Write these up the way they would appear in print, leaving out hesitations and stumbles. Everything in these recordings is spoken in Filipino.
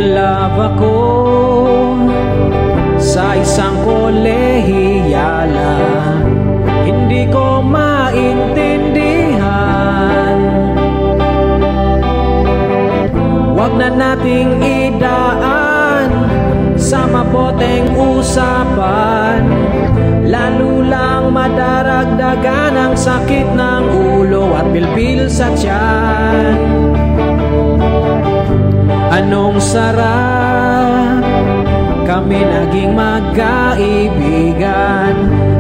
love ako sa isang kolehiyala. Hindi ko maintindihan. Wag na nating idaan sa maboteng usapan, lalo lang madaragdagan ang sakit ng ulo at bilbil sa tiyan. Anong sarap kami naging magkaibigan,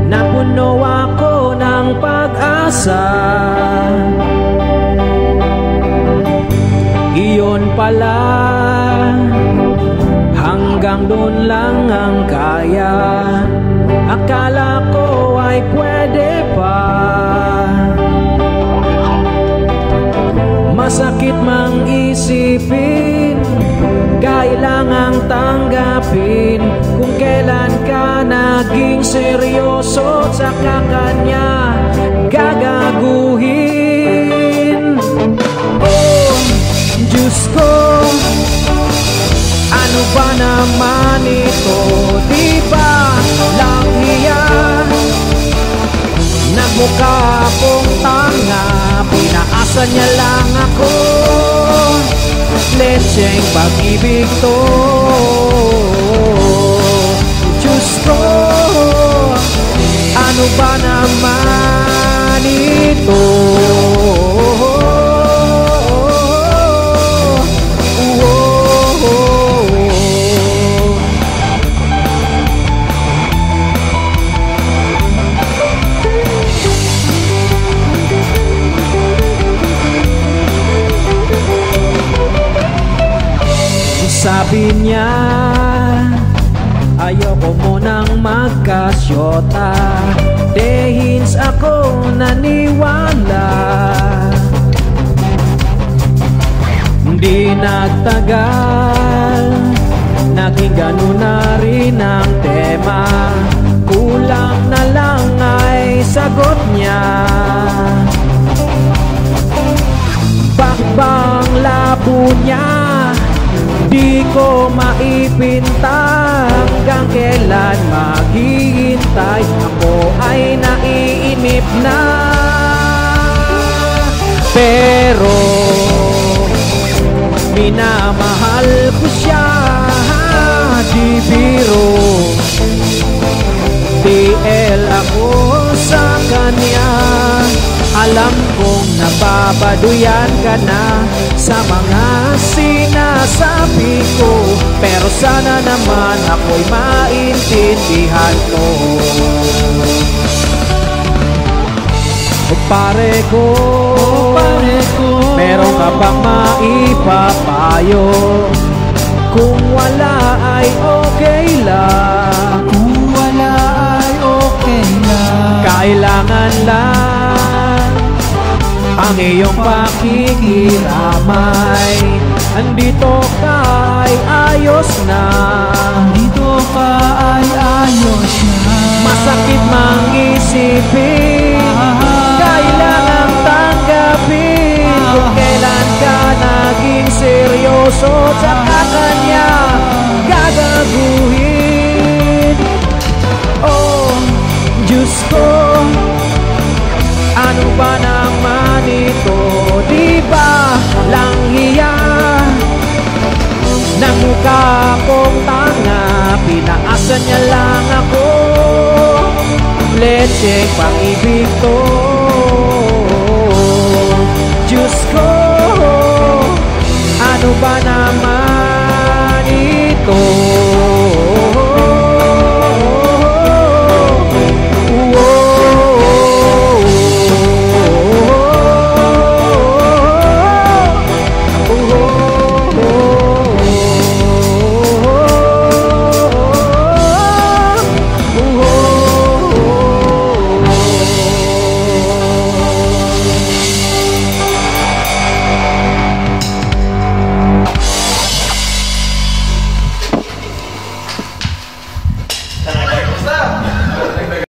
napuno ako ng pag-asa. Iyon pala, hanggang doon lang ang kaya. Akala ko ay pwede pa. Masakit mang isipin, kailangang tanggapin kung kailan ka naging seryoso at saka kanya gagaguhin. Oh, Diyos ko, ano ba naman ito? Di ba lang hiya? Nagmukha akong tanga, pinaasa niya lang ako. Lecheng pag-ibig to. Diyos ko, ano ba naman ito? Sabi niya, ayoko munang magkasyota. Dehins ako naniwala. Di nagtagal, naging ganun na rin ang tema. Kulang na lang ay sagot niya. Bakbang labo niya, di ko maipinta hanggang kailan maghihintay. Ako ay naiinip na, pero minamahal ko siya. Di biro, TL ako sa kanya. Alam kong nababaduyan ka na sa mga sinasabi ko, pero sana naman ako'y maintindihan mo. O pare ko, meron ka bang maipapayo? Kung wala ay okay lang. Kung wala ay okay lang. Kailangan lang ang iyong pakikiramay. Andito ka ay ayos na. Andito ka ay ayos na. Masakit mang isipin, kailangang tanggapin kung kailan ka naging seryoso at saka kanya gagaguhin. Oh, Diyos ko, ano ba naman ito? Di ba lang hiya? Nangmukha akong tanga, pinaasa niya lang ako. Lecheng pag-ibig to. Diyos ko, ano ba naman